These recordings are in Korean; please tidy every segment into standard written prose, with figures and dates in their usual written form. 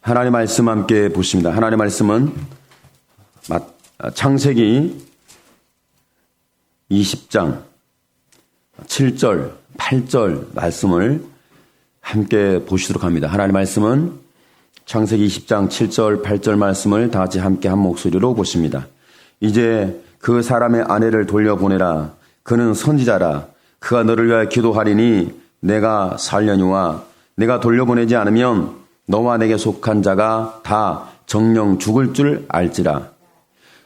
하나님 말씀 함께 보십니다. 하나님 말씀은 창세기 20장 7절, 8절 말씀을 함께 보시도록 합니다. 하나님 말씀은 창세기 20장 7절, 8절 말씀을 다 같이 함께 한 목소리로 보십니다. 이제 그 사람의 아내를 돌려보내라. 그는 선지자라. 그가 너를 위하여 기도하리니 내가 살려니와 내가 돌려보내지 않으면 너와 내게 속한 자가 다 정령 죽을 줄 알지라.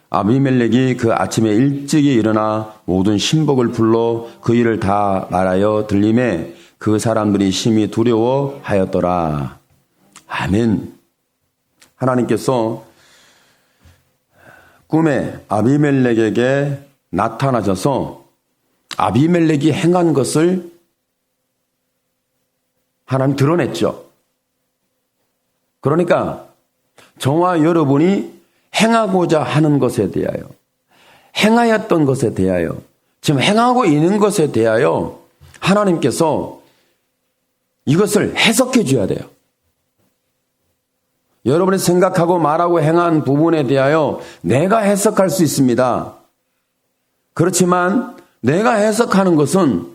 아비멜렉이 그 아침에 일찍이 일어나 모든 신복을 불러 그 일을 다 말하여 들림에 그 사람들이 심히 두려워하였더라. 아멘. 하나님께서 꿈에 아비멜렉에게 나타나셔서 아비멜렉이 행한 것을 하나님 드러냈죠. 그러니까 저와 여러분이 행하고자 하는 것에 대하여, 행하였던 것에 대하여, 지금 행하고 있는 것에 대하여 하나님께서 이것을 해석해 줘야 돼요. 여러분이 생각하고 말하고 행한 부분에 대하여 내가 해석할 수 있습니다. 그렇지만 내가 해석하는 것은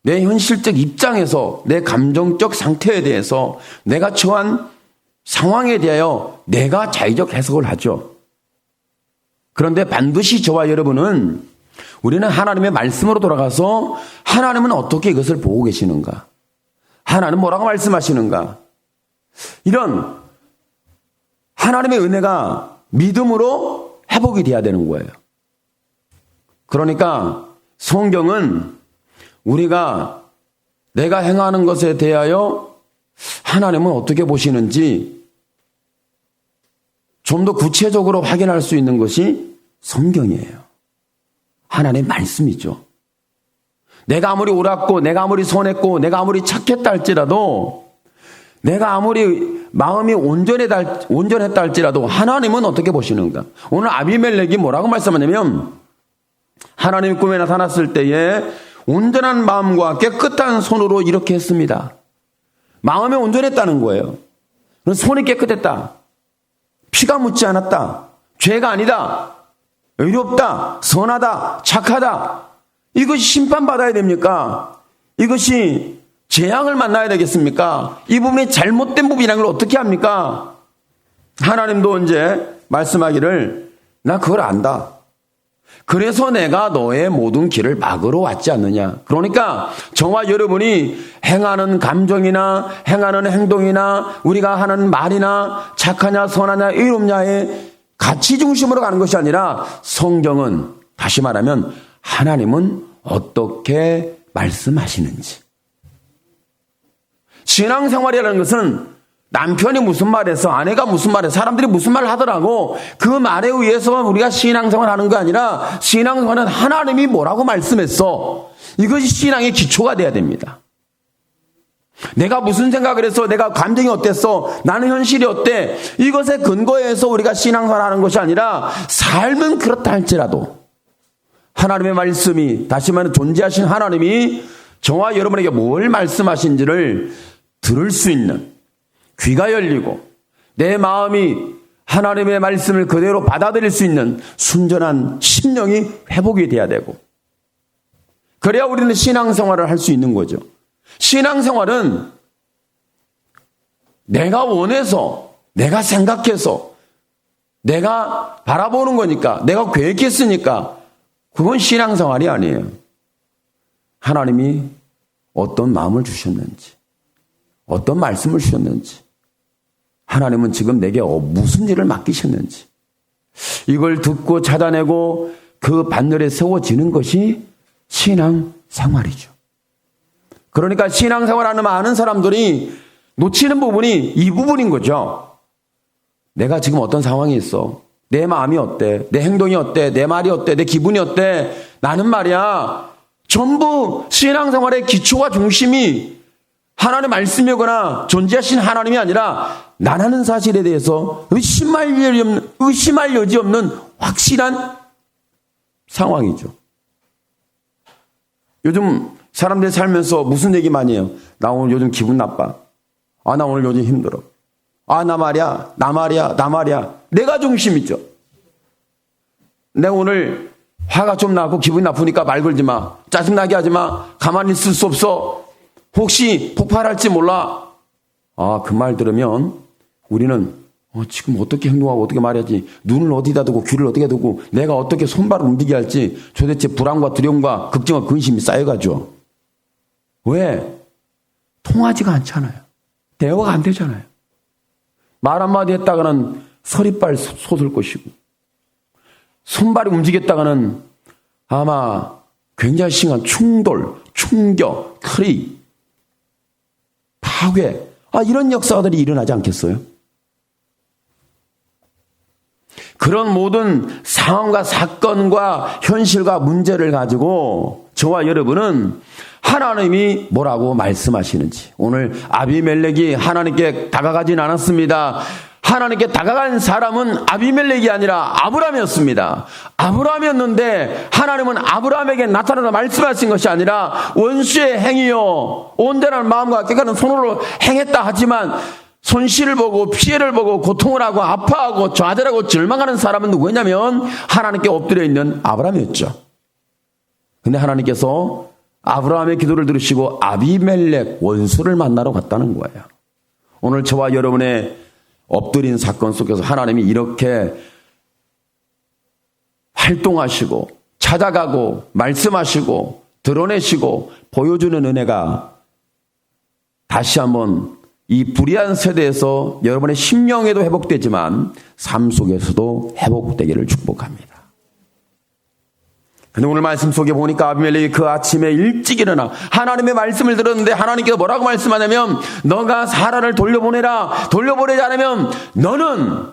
내 현실적 입장에서 내 감정적 상태에 대해서 내가 처한 상황에 대하여 내가 자의적 해석을 하죠. 그런데 반드시 저와 여러분은 우리는 하나님의 말씀으로 돌아가서 하나님은 어떻게 이것을 보고 계시는가? 하나님 뭐라고 말씀하시는가? 이런 하나님의 은혜가 믿음으로 회복이 돼야 되는 거예요. 그러니까 성경은 우리가 내가 행하는 것에 대하여 하나님은 어떻게 보시는지 좀 더 구체적으로 확인할 수 있는 것이 성경이에요. 하나님의 말씀이죠. 내가 아무리 옳았고 내가 아무리 선했고 내가 아무리 착했다 할지라도 내가 아무리 마음이 온전했다 할지라도 하나님은 어떻게 보시는가? 오늘 아비멜렉이 뭐라고 말씀하냐면 하나님 꿈에 나타났을 때에 온전한 마음과 깨끗한 손으로 이렇게 했습니다. 마음이 온전했다는 거예요. 손이 깨끗했다. 피가 묻지 않았다. 죄가 아니다. 의롭다. 선하다. 착하다. 이것이 심판받아야 됩니까? 이것이 재앙을 만나야 되겠습니까? 이 부분이 잘못된 부분이라는 걸 어떻게 합니까? 하나님도 이제 말씀하기를 나 그걸 안다. 그래서 내가 너의 모든 길을 막으러 왔지 않느냐. 그러니까 저와 여러분이 행하는 감정이나 행하는 행동이나 우리가 하는 말이나 착하냐 선하냐 의롭냐의 가치 중심으로 가는 것이 아니라 성경은 다시 말하면 하나님은 어떻게 말씀하시는지. 신앙생활이라는 것은 남편이 무슨 말해서 아내가 무슨 말해서 사람들이 무슨 말을 하더라고 그 말에 의해서 우리가 신앙생활을 하는 거 아니라 신앙생활은 하나님이 뭐라고 말씀했어. 이것이 신앙의 기초가 돼야 됩니다. 내가 무슨 생각을 해서 내가 감정이 어땠어 나는 현실이 어때 이것에 근거해서 우리가 신앙생활을 하는 것이 아니라 삶은 그렇다 할지라도 하나님의 말씀이 다시 말하면 존재하신 하나님이 저와 여러분에게 뭘 말씀하신지를 들을 수 있는 귀가 열리고 내 마음이 하나님의 말씀을 그대로 받아들일 수 있는 순전한 심령이 회복이 돼야 되고 그래야 우리는 신앙생활을 할 수 있는 거죠. 신앙생활은 내가 원해서 내가 생각해서 내가 바라보는 거니까 내가 계획했으니까 그건 신앙생활이 아니에요. 하나님이 어떤 마음을 주셨는지 어떤 말씀을 주셨는지 하나님은 지금 내게 무슨 일을 맡기셨는지 이걸 듣고 찾아내고 그 반열에 세워지는 것이 신앙생활이죠. 그러니까 신앙생활하는 많은 사람들이 놓치는 부분이 이 부분인 거죠. 내가 지금 어떤 상황이 있어. 내 마음이 어때? 내 행동이 어때? 내 말이 어때? 내 기분이 어때? 나는 말이야 전부 신앙생활의 기초와 중심이 하나님의 말씀이거나 존재하신 하나님이 아니라 나라는 사실에 대해서 의심할 여지 없는 확실한 상황이죠. 요즘 사람들이 살면서 무슨 얘기 많이 해요? 나 오늘 요즘 기분 나빠. 나 오늘 요즘 힘들어. 아, 나 말이야, 나 말이야, 나 말이야. 내가 중심이죠. 내가 오늘 화가 좀 나고 기분이 나쁘니까 말 걸지 마. 짜증나게 하지 마. 가만히 있을 수 없어. 혹시 폭발할지 몰라. 아, 그 말 들으면 우리는 지금 어떻게 행동하고 어떻게 말해야지, 눈을 어디다 두고 귀를 어떻게 두고 내가 어떻게 손발을 움직여야 할지 도대체 불안과 두려움과 걱정과 근심이 쌓여가죠. 왜? 통하지가 않잖아요. 대화가 안 되잖아요. 말 한마디 했다가는 서리빨 솟을 것이고, 손발이 움직였다가는 아마 굉장히 심한 충돌, 충격, 크리, 파괴, 이런 역사들이 일어나지 않겠어요? 그런 모든 상황과 사건과 현실과 문제를 가지고 저와 여러분은 하나님이 뭐라고 말씀하시는지, 오늘 아비멜렉이 하나님께 다가가진 않았습니다. 하나님께 다가간 사람은 아비멜렉이 아니라 아브라함이었습니다. 아브라함이었는데 하나님은 아브라함에게 나타나서 말씀하신 것이 아니라 원수의 행위요 온전한 마음과 깨끗한 손으로 행했다 하지만 손실을 보고 피해를 보고 고통을 하고 아파하고 좌절하고 절망하는 사람은 누구냐면 하나님께 엎드려 있는 아브라함이었죠. 근데 하나님께서 아브라함의 기도를 들으시고 아비멜렉 원수를 만나러 갔다는 거예요. 오늘 저와 여러분의 엎드린 사건 속에서 하나님이 이렇게 활동하시고 찾아가고 말씀하시고 드러내시고 보여주는 은혜가 다시 한번 이 불의한 세대에서 여러분의 심령에도 회복되지만 삶 속에서도 회복되기를 축복합니다. 근데 오늘 말씀 속에 보니까 아비멜렉이 그 아침에 일찍 일어나 하나님의 말씀을 들었는데 하나님께서 뭐라고 말씀하냐면 너가 사라를 돌려보내라. 돌려보내지 않으면 너는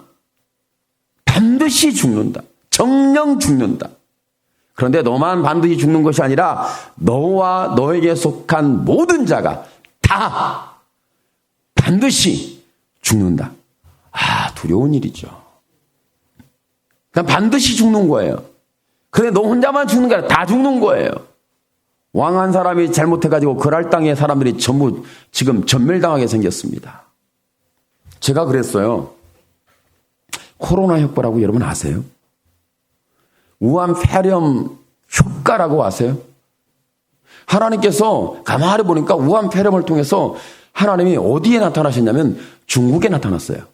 반드시 죽는다. 정령 죽는다. 그런데 너만 반드시 죽는 것이 아니라 너와 너에게 속한 모든 자가 다 반드시 죽는다. 두려운 일이죠. 그냥 반드시 죽는 거예요. 근데 너 혼자만 죽는 게 아니라 다 죽는 거예요. 왕 한 사람이 잘못해가지고 그랄 땅의 사람들이 전부 지금 전멸당하게 생겼습니다. 제가 그랬어요. 코로나 효과라고 여러분 아세요? 우한 폐렴 효과라고 아세요? 하나님께서 가만히 보니까 우한 폐렴을 통해서 하나님이 어디에 나타나셨냐면 중국에 나타났어요.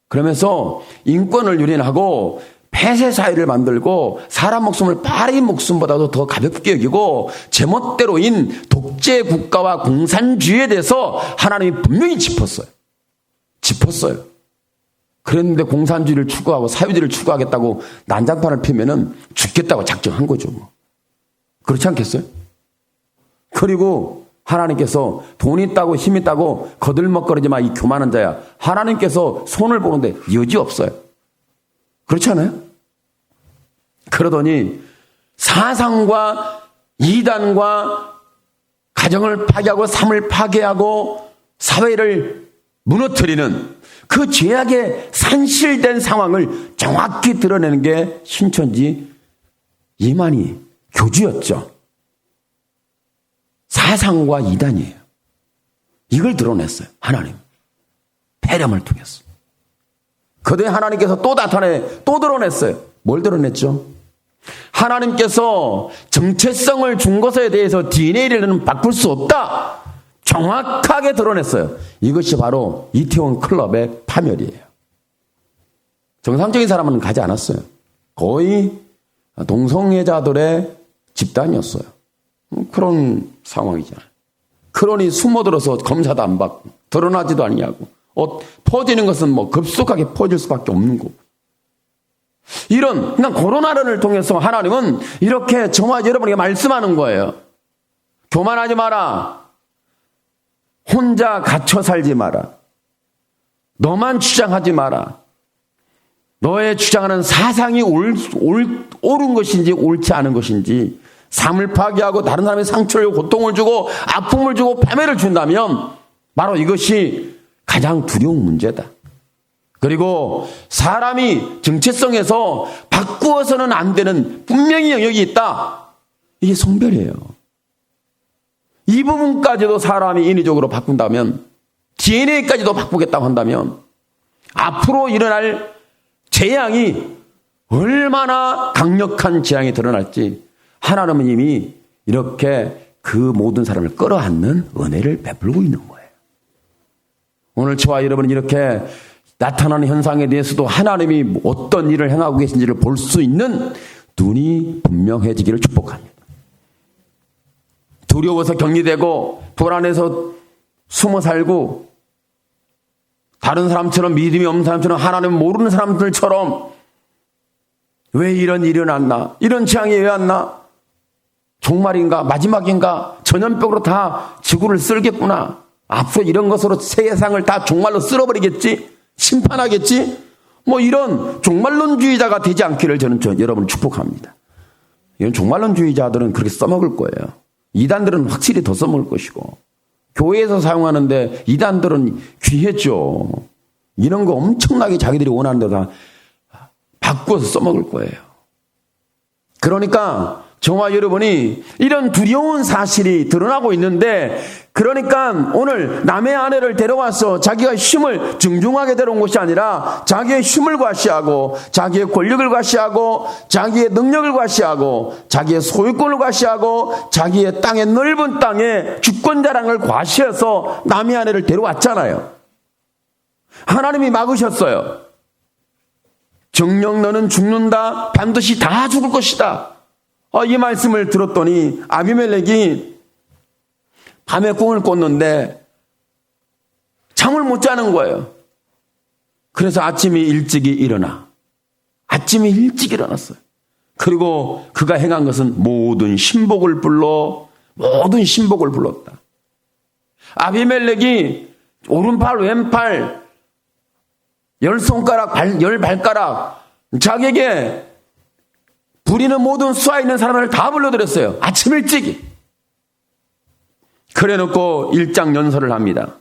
그러면서 인권을 유린하고 폐쇄 사회를 만들고 사람 목숨을 파리 목숨보다도 더 가볍게 여기고 제멋대로인 독재 국가와 공산주의에 대해서 하나님이 분명히 짚었어요. 그랬는데 공산주의를 추구하고 사회주의를 추구하겠다고 난장판을 피면은 죽겠다고 작정한 거죠. 그렇지 않겠어요? 그리고 하나님께서 돈 있다고 힘 있다고 거들먹거리지 마, 이 교만한 자야. 하나님께서 손을 보는데 여지 없어요. 그렇지 않아요? 그러더니 사상과 이단과 가정을 파괴하고 삶을 파괴하고 사회를 무너뜨리는 그 죄악의 산실된 상황을 정확히 드러내는 게 신천지 이만희 교주였죠. 사상과 이단이에요. 이걸 드러냈어요. 하나님. 폐렴을 통해서. 그때 하나님께서 또 드러냈어요. 뭘 드러냈죠? 하나님께서 정체성을 준 것에 대해서 DNA를 바꿀 수 없다. 정확하게 드러냈어요. 이것이 바로 이태원 클럽의 파멸이에요. 정상적인 사람은 가지 않았어요. 거의 동성애자들의 집단이었어요. 그런 상황이잖아요. 그러니 숨어들어서 검사도 안 받고 드러나지도 아니하고 퍼지는 것은 급속하게 퍼질 수밖에 없는 거고. 이런 그냥 코로나를 통해서 하나님은 이렇게 저와 여러분에게 말씀하는 거예요. 교만하지 마라. 혼자 갇혀 살지 마라. 너만 주장하지 마라. 너의 주장하는 사상이 옳은 것인지 옳지 않은 것인지 삶을 파괴하고 다른 사람의 상처를 고통을 주고 아픔을 주고 패배를 준다면 바로 이것이 가장 두려운 문제다. 그리고 사람이 정체성에서 바꾸어서는 안 되는 분명히 영역이 있다. 이게 성별이에요. 이 부분까지도 사람이 인위적으로 바꾼다면 DNA까지도 바꾸겠다고 한다면 앞으로 일어날 재앙이 얼마나 강력한 재앙이 드러날지 하나님은 이미 이렇게 그 모든 사람을 끌어안는 은혜를 베풀고 있는 거예요. 오늘 저와 여러분은 이렇게 나타나는 현상에 대해서도 하나님이 어떤 일을 행하고 계신지를 볼 수 있는 눈이 분명해지기를 축복합니다. 두려워서 격리되고 불안해서 숨어 살고 다른 사람처럼 믿음이 없는 사람처럼 하나님 모르는 사람들처럼 왜 이런 일이 일어났나? 이런 재앙이 왜 왔나? 종말인가? 마지막인가? 전염병으로 다 지구를 쓸겠구나. 앞으로 이런 것으로 세상을 다 종말로 쓸어버리겠지? 심판하겠지? 뭐 이런 종말론주의자가 되지 않기를 저는 여러분을 축복합니다. 이런 종말론주의자들은 그렇게 써먹을 거예요. 이단들은 확실히 더 써먹을 것이고 교회에서 사용하는데 이단들은 귀했죠. 이런 거 엄청나게 자기들이 원하는 대로 다 바꾸어서 써먹을 거예요. 그러니까 저와 여러분이 이런 두려운 사실이 드러나고 있는데 그러니까 오늘 남의 아내를 데려와서 자기가 힘을 증중하게 데려온 것이 아니라 자기의 힘을 과시하고 자기의 권력을 과시하고 자기의 능력을 과시하고 자기의 소유권을 과시하고 자기의 땅의 넓은 땅에 주권 자랑을 과시해서 남의 아내를 데려왔잖아요. 하나님이 막으셨어요. 정녕 너는 죽는다. 반드시 다 죽을 것이다. 이 말씀을 들었더니 아비멜렉이 밤에 꿈을 꿨는데 잠을 못 자는 거예요. 그래서 아침에 일찍 일어났어요. 그리고 그가 행한 것은 모든 신복을 불렀다. 아비멜렉이 오른팔 왼팔 10손가락 10발가락 자기에게 부리는 모든 수하에 있는 사람을 다 불러들였어요. 아침 일찍이. 그래놓고 일장연설을 합니다.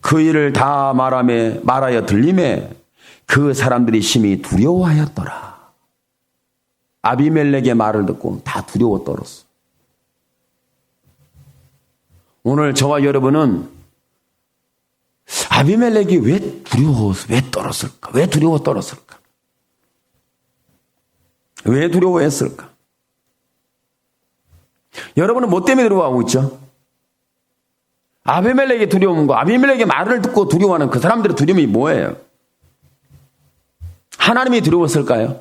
그 일을 다 말하여 들림에 그 사람들이 심히 두려워하였더라. 아비멜렉의 말을 듣고 다 두려워 떨었어. 오늘 저와 여러분은 아비멜렉이 왜 두려워 떨었을까? 왜 두려워했을까? 여러분은 뭐 때문에 두려워하고 있죠? 아비멜렉의 두려운 거, 아비멜렉의 말을 듣고 두려워하는 그 사람들의 두려움이 뭐예요? 하나님이 두려웠을까요?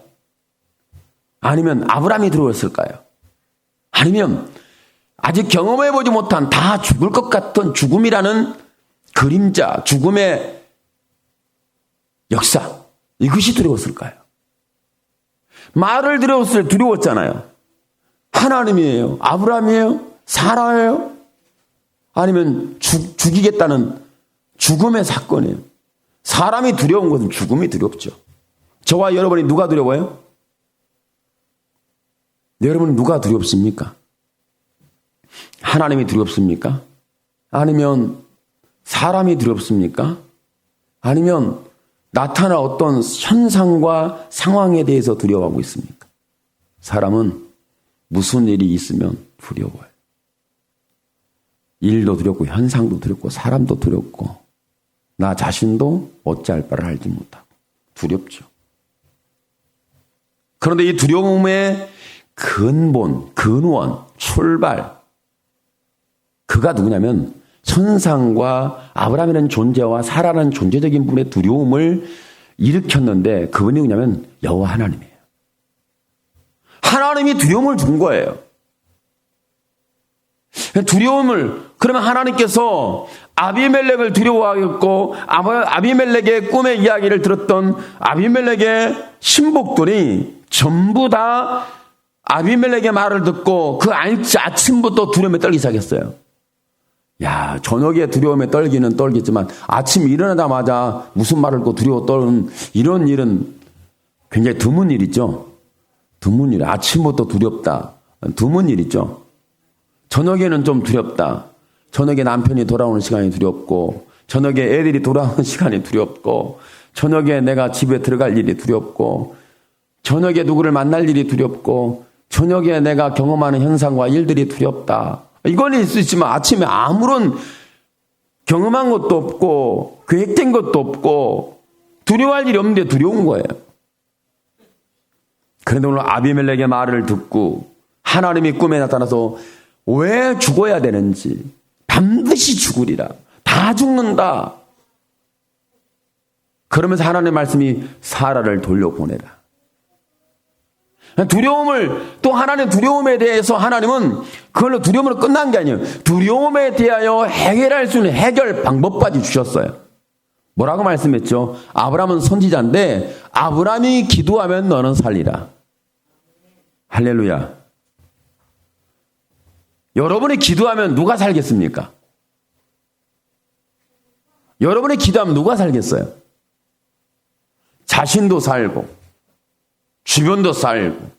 아니면 아브라함이 두려웠을까요? 아니면 아직 경험해보지 못한 다 죽을 것 같은 죽음이라는 그림자, 죽음의 역사, 이것이 두려웠을까요? 말을 두려웠잖아요. 하나님이에요? 아브라함이에요? 사라예요? 아니면 죽이겠다는 죽음의 사건이에요. 사람이 두려운 것은 죽음이 두렵죠. 저와 여러분이 누가 두려워요? 여러분은 누가 두렵습니까? 하나님이 두렵습니까? 아니면 사람이 두렵습니까? 아니면 나타날 어떤 현상과 상황에 대해서 두려워하고 있습니까? 사람은 무슨 일이 있으면 두려워요. 일도 두렵고 현상도 두렵고 사람도 두렵고 나 자신도 어찌할 바를 알지 못하고 두렵죠. 그런데 이 두려움의 근본, 근원, 출발 그가 누구냐면 천상과 아브라함이라는 존재와 사라라는 존재적인 분의 두려움을 일으켰는데 그분이 누구냐면 여호와 하나님이에요. 하나님이 두려움을 준 거예요. 그러면 하나님께서 아비멜렉을 두려워하였고 아비멜렉의 꿈의 이야기를 들었던 아비멜렉의 신복들이 전부 다 아비멜렉의 말을 듣고 그 아침부터 두려움에 떨기 시작했어요. 야, 저녁에 두려움에 떨기는 떨겠지만 아침 일어나자마자 무슨 말을 듣고 두려워 떠는 이런 일은 굉장히 드문 일이죠. 드문 일. 아침부터 두렵다. 드문 일이죠. 저녁에는 좀 두렵다. 저녁에 남편이 돌아오는 시간이 두렵고 저녁에 애들이 돌아오는 시간이 두렵고 저녁에 내가 집에 들어갈 일이 두렵고 저녁에 누구를 만날 일이 두렵고 저녁에 내가 경험하는 현상과 일들이 두렵다. 이건 있을 수 있지만 아침에 아무런 경험한 것도 없고 계획된 것도 없고 두려워할 일이 없는데 두려운 거예요. 그런데 오늘 아비멜렉의 말을 듣고 하나님이 꿈에 나타나서 왜 죽어야 되는지, 반드시 죽으리라, 다 죽는다, 그러면서 하나님의 말씀이 사라를 돌려보내라. 두려움을, 또 하나님의 두려움에 대해서 하나님은 그걸로 두려움으로 끝난 게 아니에요. 두려움에 대하여 해결할 수 있는 해결 방법까지 주셨어요. 뭐라고 말씀했죠? 아브라함은 선지자인데 아브라함이 기도하면 너는 살리라. 할렐루야. 여러분이 기도하면 누가 살겠습니까? 여러분이 기도하면 누가 살겠어요? 자신도 살고, 주변도 살고,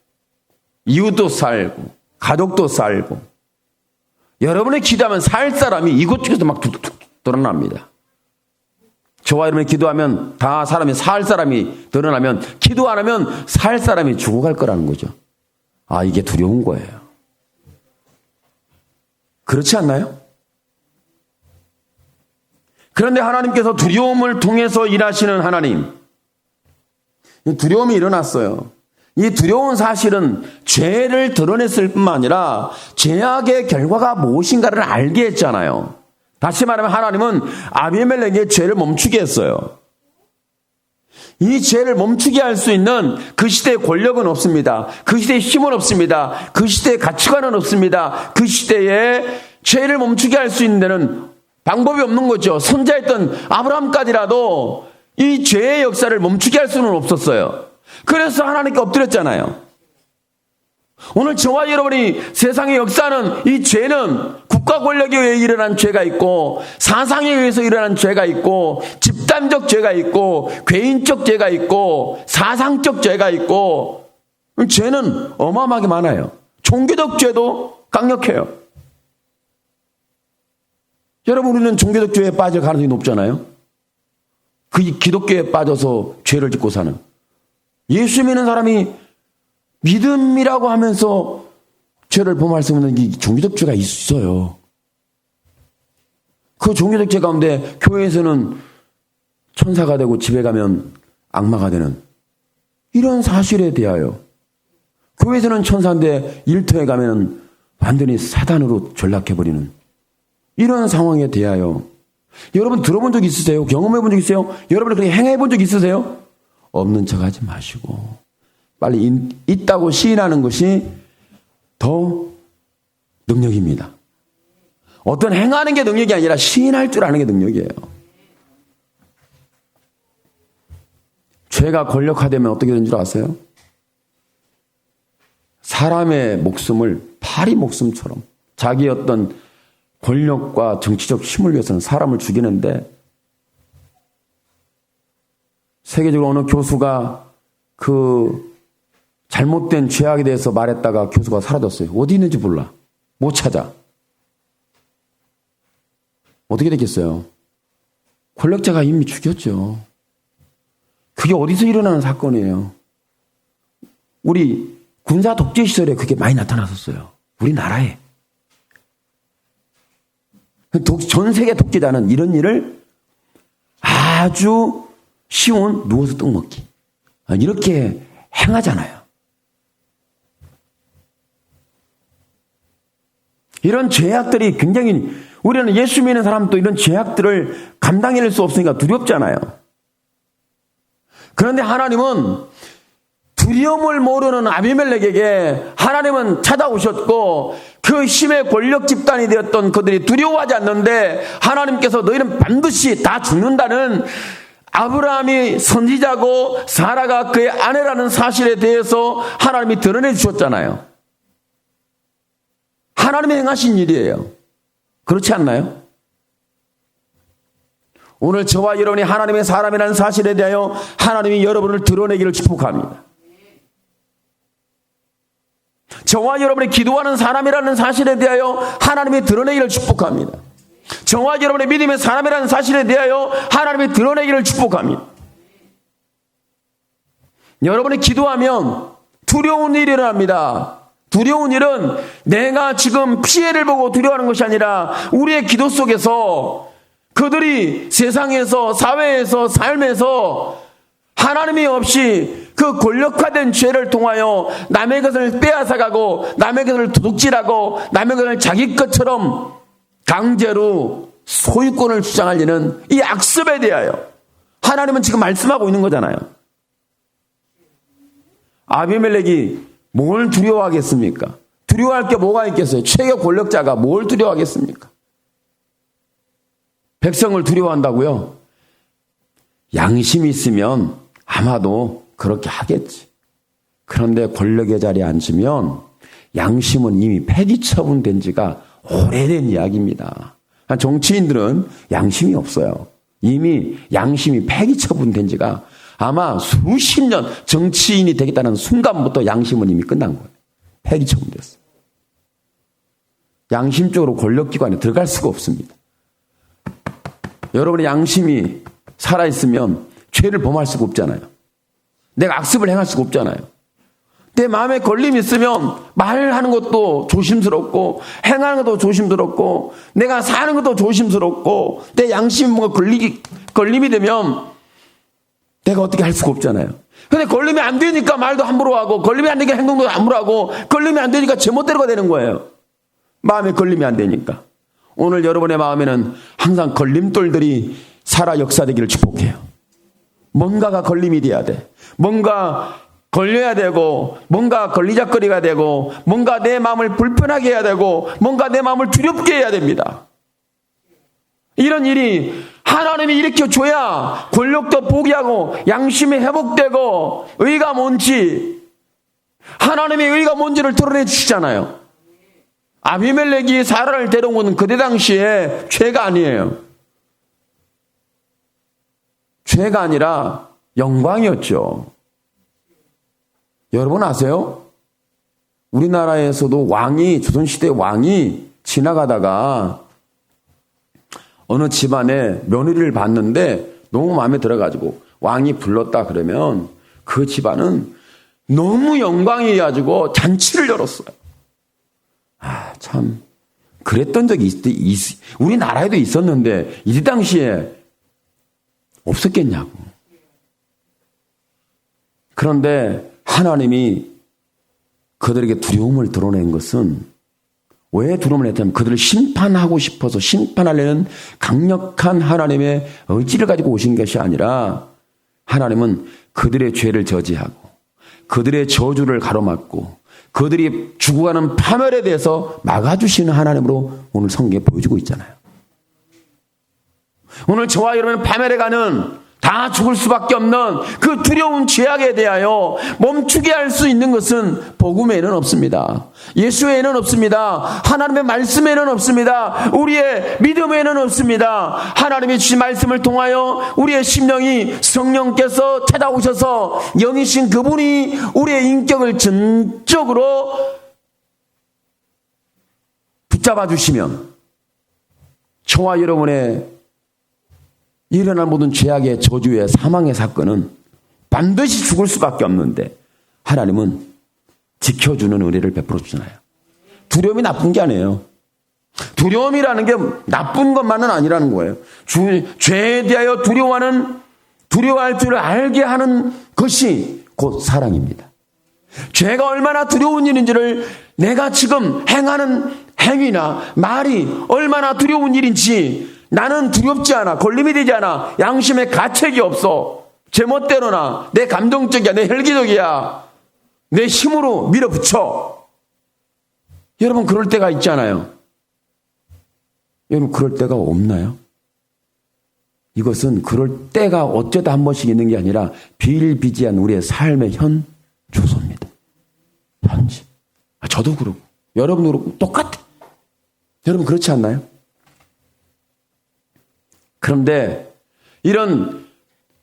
이웃도 살고, 가족도 살고. 여러분이 기도하면 살 사람이 이곳저곳에서 막 툭툭 드러납니다. 저와 여러분이 기도하면 다 사람이 살 사람이 드러나면, 기도 안 하면 살 사람이 죽어갈 거라는 거죠. 아, 이게 두려운 거예요. 그렇지 않나요? 그런데 하나님께서 두려움을 통해서 일하시는 하나님, 두려움이 일어났어요. 이 두려운 사실은 죄를 드러냈을 뿐만 아니라 죄악의 결과가 무엇인가를 알게 했잖아요. 다시 말하면 하나님은 아비멜렉의 죄를 멈추게 했어요. 이 죄를 멈추게 할 수 있는 그 시대의 권력은 없습니다. 그 시대의 힘은 없습니다. 그 시대의 가치관은 없습니다. 그 시대에 죄를 멈추게 할 수 있는 데는 방법이 없는 거죠. 선자였던 아브라함까지라도 이 죄의 역사를 멈추게 할 수는 없었어요. 그래서 하나님께 엎드렸잖아요. 오늘 저와 여러분이 세상의 역사는, 이 죄는 국가 권력에 의해 일어난 죄가 있고, 사상에 의해서 일어난 죄가 있고, 집단적 죄가 있고, 개인적 죄가 있고, 사상적 죄가 있고, 죄는 어마어마하게 많아요. 종교적 죄도 강력해요. 여러분, 우리는 종교적 죄에 빠질 가능성이 높잖아요. 그 기독교에 빠져서 죄를 짓고 사는. 예수 믿는 사람이 믿음이라고 하면서 죄를 범할 수 있는 이 종교적 죄가 있어요. 그 종교적 죄 가운데 교회에서는 천사가 되고 집에 가면 악마가 되는 이런 사실에 대하여, 교회에서는 천사인데 일터에 가면 완전히 사단으로 전락해버리는 이런 상황에 대하여, 여러분 들어본 적 있으세요? 경험해 본 적 있어요? 여러분 그렇게 행해 본 적 있으세요? 없는 척 하지 마시고 빨리 있다고 시인하는 것이 더 능력입니다. 어떤 행하는 게 능력이 아니라 시인할 줄 아는 게 능력이에요. 죄가 권력화되면 어떻게 되는 줄 아세요? 사람의 목숨을 파리 목숨처럼, 자기 어떤 권력과 정치적 힘을 위해서는 사람을 죽이는데, 세계적으로 어느 교수가 그 잘못된 죄악에 대해서 말했다가 교수가 사라졌어요. 어디 있는지 몰라. 못 찾아. 어떻게 됐겠어요? 권력자가 이미 죽였죠. 그게 어디서 일어나는 사건이에요? 우리 군사 독재 시절에 그게 많이 나타났었어요. 우리나라에. 전 세계 독재자는 이런 일을 아주 쉬운 누워서 떡 먹기, 이렇게 행하잖아요. 이런 죄악들이 굉장히, 우리는 예수 믿는 사람도 이런 죄악들을 감당해낼 수 없으니까 두렵잖아요. 그런데 하나님은 두려움을 모르는 아비멜렉에게 하나님은 찾아오셨고, 그 힘의 권력 집단이 되었던 그들이 두려워하지 않는데, 하나님께서 너희는 반드시 다 죽는다는, 아브라함이 선지자고 사라가 그의 아내라는 사실에 대해서 하나님이 드러내 주셨잖아요. 하나님이 행하신 일이에요. 그렇지 않나요? 오늘 저와 여러분이 하나님의 사람이라는 사실에 대하여 하나님이 여러분을 드러내기를 축복합니다. 저와 여러분이 기도하는 사람이라는 사실에 대하여 하나님이 드러내기를 축복합니다. 저와 여러분의 믿음의 사람이라는 사실에 대하여 하나님이 드러내기를 축복합니다. 여러분이 기도하면 두려운 일이 일어납니다. 두려운 일은 내가 지금 피해를 보고 두려워하는 것이 아니라 우리의 기도 속에서 그들이 세상에서, 사회에서, 삶에서 하나님이 없이 그 권력화된 죄를 통하여 남의 것을 빼앗아가고 남의 것을 도둑질하고 남의 것을 자기 것처럼 강제로 소유권을 주장하려는 이 악습에 대하여 하나님은 지금 말씀하고 있는 거잖아요. 아비멜렉이 뭘 두려워하겠습니까? 두려워할 게 뭐가 있겠어요? 최고 권력자가 뭘 두려워하겠습니까? 백성을 두려워한다고요? 양심이 있으면 아마도 그렇게 하겠지. 그런데 권력의 자리에 앉으면 양심은 이미 폐기 처분된 지가 오래된 이야기입니다. 정치인들은 양심이 없어요. 이미 양심이 폐기 처분된 지가 아마 수십 년 정치인이 되겠다는 순간부터 양심은 이미 끝난 거예요. 폐기 처분됐어요. 양심적으로 권력기관에 들어갈 수가 없습니다. 여러분의 양심이 살아있으면 죄를 범할 수가 없잖아요. 내가 악습을 행할 수가 없잖아요. 내 마음에 걸림이 있으면 말하는 것도 조심스럽고 행하는 것도 조심스럽고 내가 사는 것도 조심스럽고 내 양심이 뭔가 걸림이 되면 내가 어떻게 할 수가 없잖아요. 근데 걸림이 안 되니까 말도 함부로 하고 걸림이 안 되니까 행동도 함부로 하고 걸림이 안 되니까 제멋대로가 되는 거예요. 마음에 걸림이 안 되니까. 오늘 여러분의 마음에는 항상 걸림돌들이 살아 역사되기를 축복해요. 뭔가가 걸림이 돼야 돼. 뭔가 걸려야 되고 뭔가 걸리작거리가 되고 뭔가 내 마음을 불편하게 해야 되고 뭔가 내 마음을 두렵게 해야 됩니다. 이런 일이 하나님이 일으켜줘야 권력도 포기하고 양심이 회복되고 의가 뭔지 하나님의 의가 뭔지를 드러내 주시잖아요. 아비멜렉이 사라를 데려온 건 그때 당시에 죄가 아니에요. 죄가 아니라 영광이었죠. 여러분 아세요? 우리나라에서도 조선시대 왕이 지나가다가 어느 집안에 며느리를 봤는데 너무 마음에 들어가지고 왕이 불렀다 그러면 그 집안은 너무 영광이 가지고 잔치를 열었어요. 참 그랬던 적이 우리나라에도 있었는데 이 당시에 없었겠냐고. 그런데 하나님이 그들에게 두려움을 드러낸 것은 왜 두려움을 했냐면 그들을 심판하고 싶어서 심판하려는 강력한 하나님의 의지를 가지고 오신 것이 아니라 하나님은 그들의 죄를 저지하고 그들의 저주를 가로막고 그들이 죽어가는 파멸에 대해서 막아주시는 하나님으로 오늘 성경에 보여주고 있잖아요. 오늘 저와 여러분은 파멸에 가는 다 죽을 수밖에 없는 그 두려운 죄악에 대하여 멈추게 할 수 있는 것은 복음에는 없습니다. 예수에는 없습니다. 하나님의 말씀에는 없습니다. 우리의 믿음에는 없습니다. 하나님이 주신 말씀을 통하여 우리의 심령이 성령께서 찾아오셔서 영이신 그분이 우리의 인격을 전적으로 붙잡아 주시면 저와 여러분의 일어날 모든 죄악의 저주의 사망의 사건은 반드시 죽을 수밖에 없는데 하나님은 지켜주는 은혜를 베풀어 주잖아요. 두려움이 나쁜 게 아니에요. 두려움이라는 게 나쁜 것만은 아니라는 거예요. 죄에 대하여 두려워할 줄을 알게 하는 것이 곧 사랑입니다. 죄가 얼마나 두려운 일인지를 내가 지금 행하는 행위나 말이 얼마나 두려운 일인지 나는 두렵지 않아. 걸림이 되지 않아. 양심에 가책이 없어. 제멋대로나 내 감정적이야. 내 혈기적이야. 내 힘으로 밀어붙여. 여러분 그럴 때가 있잖아요. 여러분 그럴 때가 없나요? 이것은 그럴 때가 어쩌다 한 번씩 있는 게 아니라 비일비재한 우리의 삶의 현주소입니다. 현지. 저도 그러고 여러분도 그렇고 똑같아. 여러분 그렇지 않나요? 그런데 이런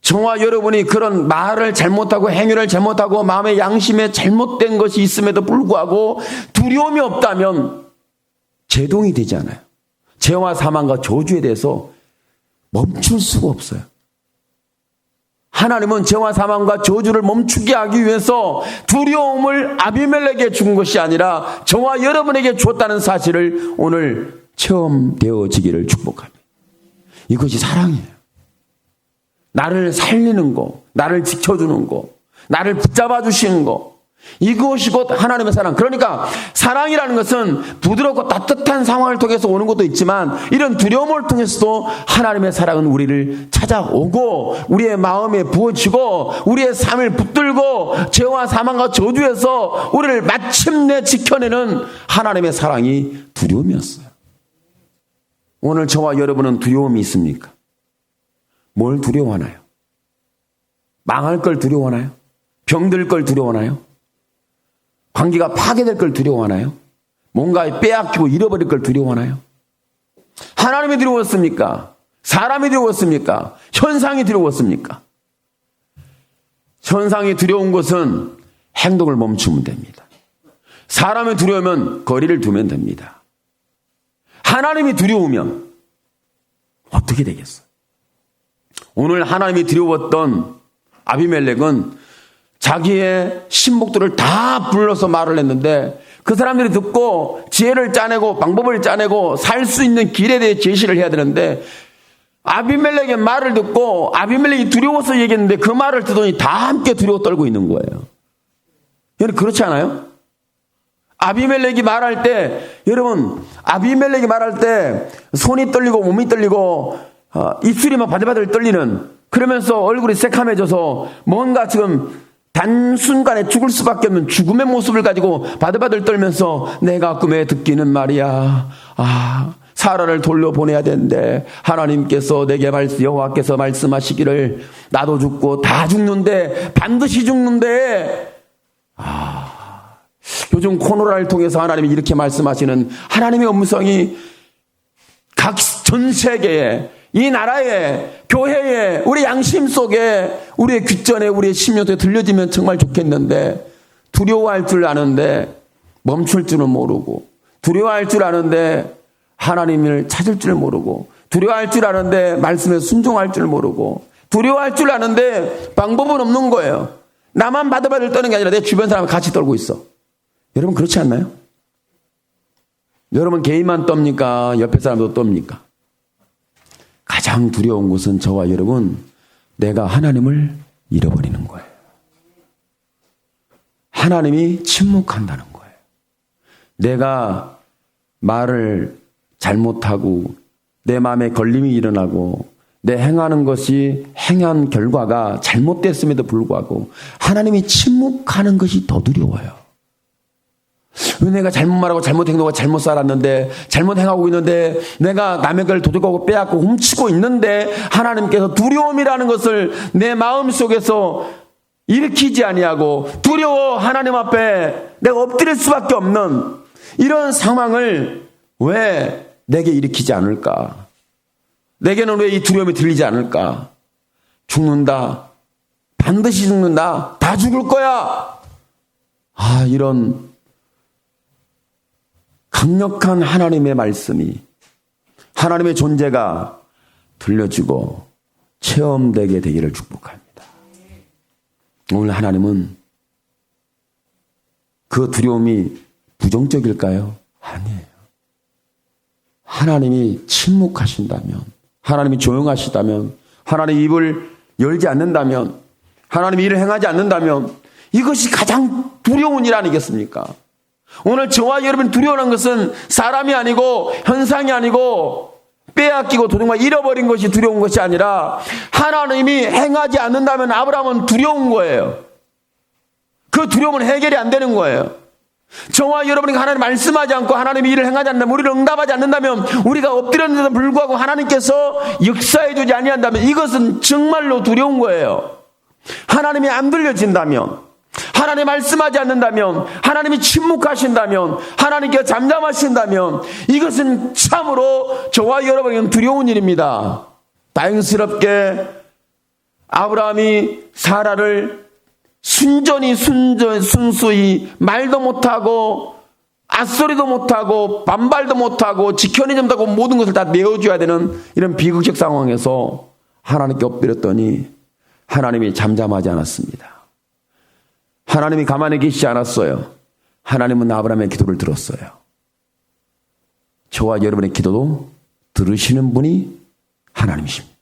저와 여러분이 그런 말을 잘못하고 행위를 잘못하고 마음의 양심에 잘못된 것이 있음에도 불구하고 두려움이 없다면 제동이 되지 않아요. 죄와 사망과 저주에 대해서 멈출 수가 없어요. 하나님은 죄와 사망과 저주를 멈추게 하기 위해서 두려움을 아비멜렉에게 준 것이 아니라 저와 여러분에게 줬다는 사실을 오늘 체험되어지기를 축복합니다. 이것이 사랑이에요. 나를 살리는 거, 나를 지켜주는 거, 나를 붙잡아 주시는 거, 이것이 곧 하나님의 사랑. 그러니까 사랑이라는 것은 부드럽고 따뜻한 상황을 통해서 오는 것도 있지만 이런 두려움을 통해서도 하나님의 사랑은 우리를 찾아오고 우리의 마음에 부어지고 우리의 삶을 붙들고 죄와 사망과 저주에서 우리를 마침내 지켜내는 하나님의 사랑이 두려움이었어요. 오늘 저와 여러분은 두려움이 있습니까? 뭘 두려워하나요? 망할 걸 두려워하나요? 병들 걸 두려워하나요? 관계가 파괴될 걸 두려워하나요? 뭔가 빼앗기고 잃어버릴 걸 두려워하나요? 하나님이 두려웠습니까? 사람이 두려웠습니까? 현상이 두려웠습니까? 현상이 두려운 것은 행동을 멈추면 됩니다. 사람이 두려우면 거리를 두면 됩니다. 하나님이 두려우면 어떻게 되겠어요? 오늘 하나님이 두려웠던 아비멜렉은 자기의 신복들을 다 불러서 말을 했는데 그 사람들이 듣고 지혜를 짜내고 방법을 짜내고 살 수 있는 길에 대해 제시를 해야 되는데 아비멜렉의 말을 듣고 아비멜렉이 두려워서 얘기했는데 그 말을 듣더니 다 함께 두려워 떨고 있는 거예요. 여러분 그렇지 않아요? 아비멜렉이 말할 때 여러분 아비멜렉이 말할 때 손이 떨리고 몸이 떨리고 입술이 막 바들바들 떨리는 그러면서 얼굴이 새카매져서 뭔가 지금 단순간에 죽을 수밖에 없는 죽음의 모습을 가지고 바들바들 떨면서 내가 꿈에 듣기는 말이야. 사라를 돌려보내야 되는데 하나님께서 내게 여호와께서 말씀하시기를 나도 죽고 다 죽는데 반드시 죽는데 요즘 코로나를 통해서 하나님이 이렇게 말씀하시는 하나님의 음성이 각 전 세계에 이 나라에 교회에 우리 양심 속에 우리의 귓전에 우리의 심령에 들려지면 정말 좋겠는데 두려워할 줄 아는데 멈출 줄은 모르고 두려워할 줄 아는데 하나님을 찾을 줄 모르고 두려워할 줄 아는데 말씀에 순종할 줄 모르고 두려워할 줄 아는데 방법은 없는 거예요. 나만 바들바들 떠는 게 아니라 내 주변 사람이 같이 떨고 있어. 여러분 그렇지 않나요? 여러분 개인만 떱니까? 옆에 사람도 떱니까? 가장 두려운 것은 저와 여러분 내가 하나님을 잃어버리는 거예요. 하나님이 침묵한다는 거예요. 내가 말을 잘못하고 내 마음에 걸림이 일어나고 내 행하는 것이 행한 결과가 잘못됐음에도 불구하고 하나님이 침묵하는 것이 더 두려워요. 왜 내가 잘못 말하고 잘못 행동하고 잘못 살았는데 잘못 행하고 있는데 내가 남의 걸 도둑하고 빼앗고 훔치고 있는데 하나님께서 두려움이라는 것을 내 마음속에서 일으키지 아니하고 두려워 하나님 앞에 내가 엎드릴 수밖에 없는 이런 상황을 왜 내게 일으키지 않을까? 내게는 왜 이 두려움이 들리지 않을까? 죽는다. 반드시 죽는다. 다 죽을 거야. 이런 강력한 하나님의 말씀이 하나님의 존재가 들려지고 체험되게 되기를 축복합니다. 오늘 하나님은 그 두려움이 부정적일까요? 아니에요. 하나님이 침묵하신다면, 하나님이 조용하시다면, 하나님이 입을 열지 않는다면, 하나님이 일을 행하지 않는다면 이것이 가장 두려운 일 아니겠습니까? 오늘 저와 여러분이 두려워하는 것은 사람이 아니고 현상이 아니고 빼앗기고 도둑만 잃어버린 것이 두려운 것이 아니라 하나님이 행하지 않는다면 아브라함은 두려운 거예요. 그 두려움은 해결이 안 되는 거예요. 저와 여러분이 하나님 말씀하지 않고 하나님이 일을 행하지 않는다면 우리를 응답하지 않는다면 우리가 엎드렸는데도 불구하고 하나님께서 역사해 주지 아니한다면 이것은 정말로 두려운 거예요. 하나님이 안 들려진다면 하나님 말씀하지 않는다면 하나님이 침묵하신다면 하나님께서 잠잠하신다면 이것은 참으로 저와 여러분에게는 두려운 일입니다. 다행스럽게 아브라함이 사라를 순수히 말도 못하고 앗소리도 못하고 반발도 못하고 지켜내지 못하고 모든 것을 다 내어줘야 되는 이런 비극적 상황에서 하나님께 엎드렸더니 하나님이 잠잠하지 않았습니다. 하나님이 가만히 계시지 않았어요. 하나님은 아브라함의 기도를 들었어요. 저와 여러분의 기도도 들으시는 분이 하나님이십니다.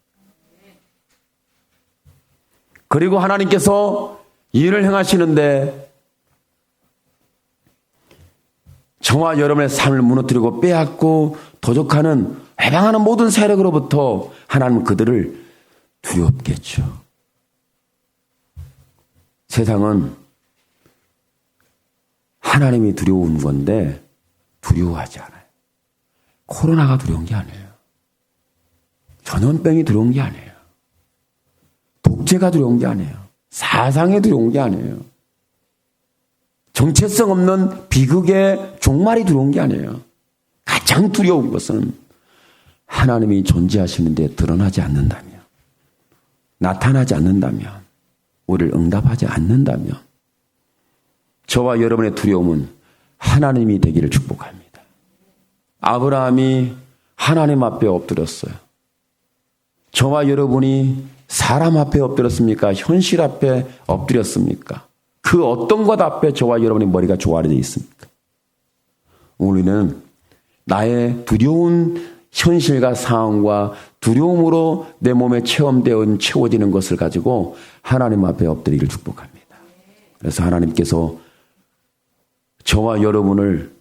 그리고 하나님께서 일을 행하시는데 저와 여러분의 삶을 무너뜨리고 빼앗고 도적하는 해방하는 모든 세력으로부터 하나님은 그들을 두렵게 했죠. 세상은 하나님이 두려운 건데 두려워하지 않아요. 코로나가 두려운 게 아니에요. 전염병이 두려운 게 아니에요. 독재가 두려운 게 아니에요. 사상이 두려운 게 아니에요. 정체성 없는 비극의 종말이 두려운 게 아니에요. 가장 두려운 것은 하나님이 존재하시는데 드러나지 않는다면, 나타나지 않는다면, 우리를 응답하지 않는다면, 저와 여러분의 두려움은 하나님이 되기를 축복합니다. 아브라함이 하나님 앞에 엎드렸어요. 저와 여러분이 사람 앞에 엎드렸습니까? 현실 앞에 엎드렸습니까? 그 어떤 것 앞에 저와 여러분의 머리가 조아려져 있습니까? 우리는 나의 두려운 현실과 상황과 두려움으로 내 몸에 채워지는 것을 가지고 하나님 앞에 엎드리기를 축복합니다. 그래서 하나님께서 저와 여러분을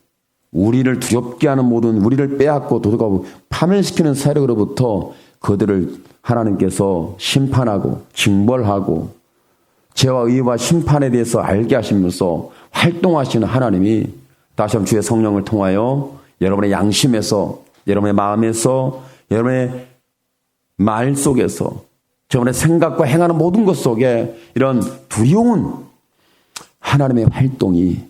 우리를 두렵게 하는 모든 우리를 빼앗고 도둑하고 파멸시키는 세력으로부터 그들을 하나님께서 심판하고 징벌하고 죄와 의와 심판에 대해서 알게 하시면서 활동하시는 하나님이 다시 한번 주의 성령을 통하여 여러분의 양심에서, 여러분의 마음에서, 여러분의 말 속에서, 여러분의 생각과 행하는 모든 것 속에 이런 두려운 하나님의 활동이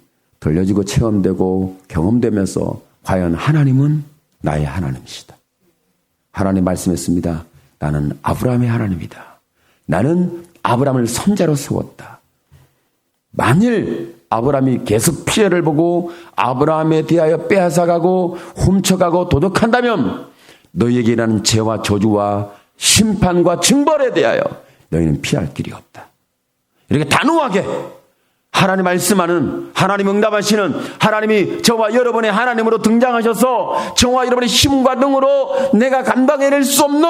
들려지고 체험되고 경험되면서 과연 하나님은 나의 하나님이시다. 하나님 말씀했습니다. 나는 아브라함의 하나님이다. 나는 아브라함을 선자로 세웠다. 만일 아브라함이 계속 피해를 보고 아브라함에 대하여 빼앗아가고 훔쳐가고 도둑한다면 너희에게 일하는 죄와 저주와 심판과 징벌에 대하여 너희는 피할 길이 없다. 이렇게 단호하게 하나님 말씀하는, 하나님 응답하시는 하나님이 저와 여러분의 하나님으로 등장하셔서 저와 여러분의 힘과 능으로 내가 감당해낼 수 없는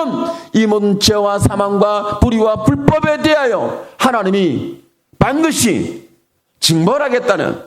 이 모든 죄와 사망과 불의와 불법에 대하여 하나님이 반드시 징벌하겠다는,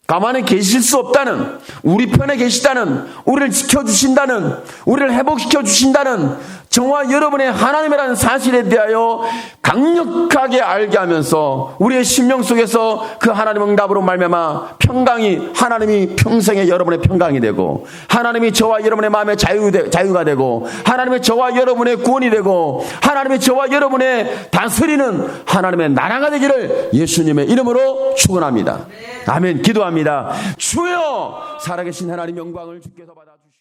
가만히 계실 수 없다는, 우리 편에 계시다는, 우리를 지켜주신다는, 우리를 회복시켜주신다는 저와 여러분의 하나님이라는 사실에 대하여 강력하게 알게 하면서 우리의 심령 속에서 그 하나님 응답으로 말미암아 평강이, 하나님이 평생에 여러분의 평강이 되고, 하나님이 저와 여러분의 마음의 자유가 되고, 하나님이 저와 여러분의 구원이 되고, 하나님이 저와 여러분의 다스리는 하나님의 나라가 되기를 예수님의 이름으로 축원합니다. 아멘. 기도합니다. 주여, 살아계신 하나님 영광을 주께서 받아주시옵소서.